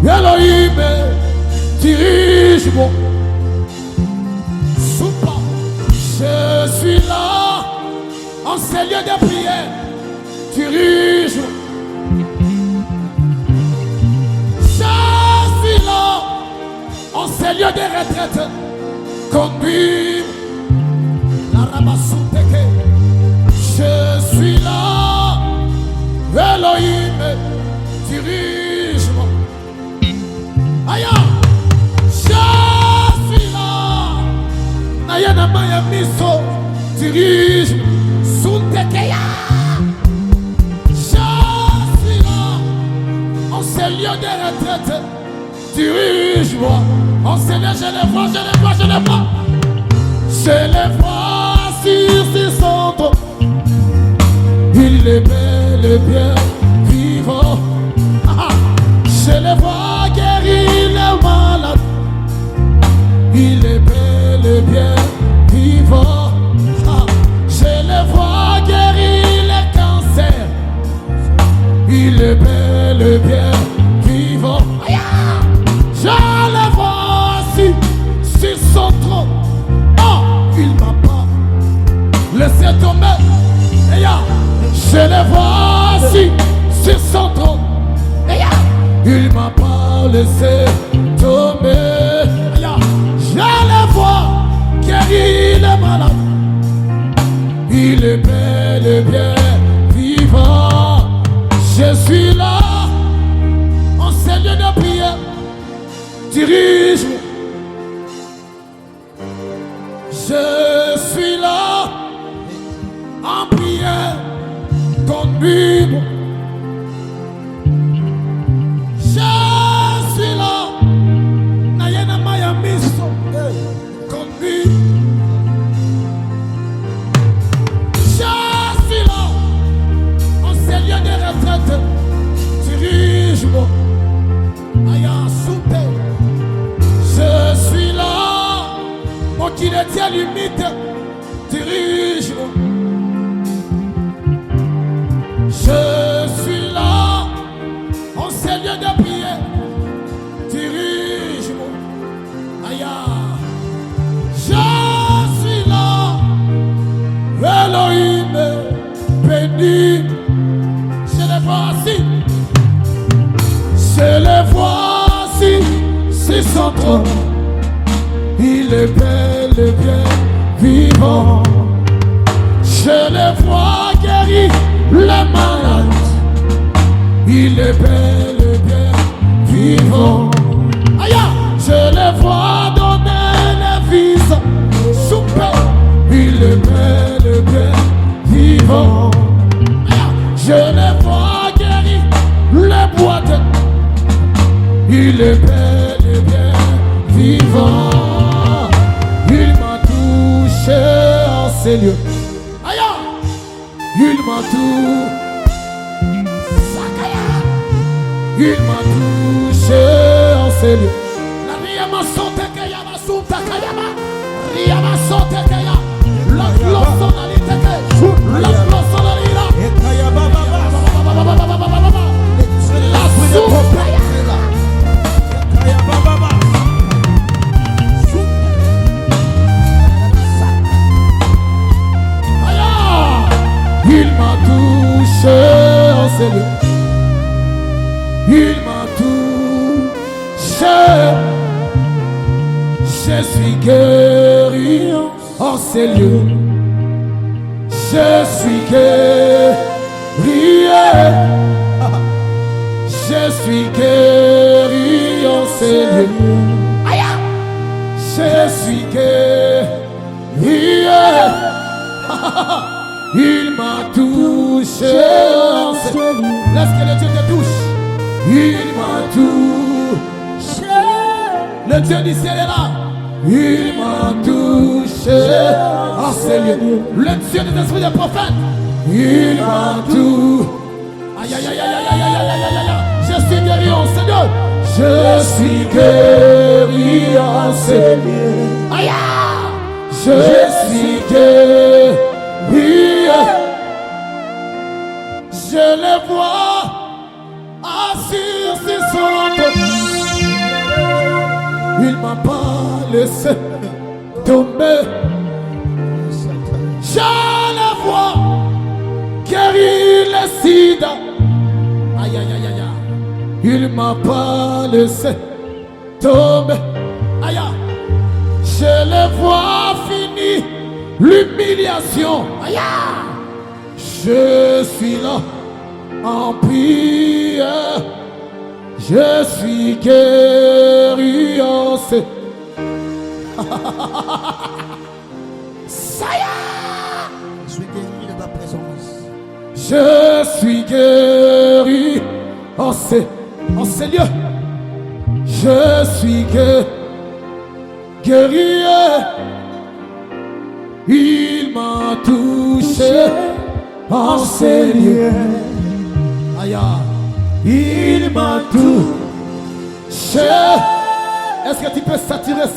Elohim, dirige-moi. Soupa, je suis là, en ces lieux de prière, dirige-moi. Je suis là, en ces lieux de retraite, conduis la Rabasouteke. Je suis là, Elohim, dirige-moi. Aïe, je suis là, Nayana Maya Miso, dirige-moi. Sountekeya. Je suis là, en ces lieux de retraite, dirige-moi. En ces lieux, je les vois, je les vois, je les vois. Je les vois sur ces centres. Il est bel et bien vivant. Je les vois guérir les malades. Il est bel et bien vivant. Je les vois guérir les cancers. Il est bel et bien vivant. Je les vois assis sur son trône. Il m'a pas laissé tomber. Je les vois assis sur son trône. Il m'a pas laissé tomber. Je les vois guérir les malades. Il est bel et bien vivant. Je suis là, en ces lieux de prière. Dirige-moi. Je suis là, en prière, conduis-moi. Je suis là, Nayana Maya Miso, conduis. Je suis là, en ces lieux de retraite, dirige-moi. Aya Soute, je suis là, moi qui ne tiens limite, dirige-moi. Je suis là, en ces lieux de prière, dirige-moi. Aïe, je suis là, Elohim, béni. Je les vois assis, je les vois assis, c'est son trône. Il est bel et bien vivant. Je les vois guérir les malades. Il est bel et bien vivant. Aïe, je les vois donner les vies. Souper. Il est bel et bien vivant. Aïe, je les vois guérir les boîtes. Il est bel et bien vivant. Il m'a touché en ces lieux. Aïe, il m'a touché. Il m'a touché en ces lieux. La Riyama Sotekaya, Sotakayama, Riyama Sotekaya, la glosonalité, la glosonalité, la Sotekaya. Il m'a touché en ces lieux. Il m'a touché. Je suis guéri en ces lieux. Je suis guéri. Je suis guéri en ces lieux. Je suis guéri. Il m'a touché en ces lieux. Laisse que le Dieu te touche. Il m'a touché. Le Dieu du ciel est là. Il m'a touché en ces lieux. Le Dieu des esprits des prophètes. Il m'a touché. Aïe aïe aïe aïe aïe aïe aïe aïe aïe. Je suis guéri en Seigneur. Je suis guéri en Seigneur. Aïe. Je suis guéri. Je les vois assis sur son m'a pas laissé tomber. Je la vois guérir le sida. Aïe, aïe, aïe, aïe, aïe. Il m'a pas laissé tomber. Aïe, aïe. Je le vois finir l'humiliation. Aïe, aïe. Je suis là en prière. Je suis guéri en ce. Ça y est. Je suis guéri de ta présence. Je suis guéri en ces lieux. Je suis guéri. Il m'a touché en ces lieux. Aïe, il m'a touché. Est-ce que tu peux s'attirer?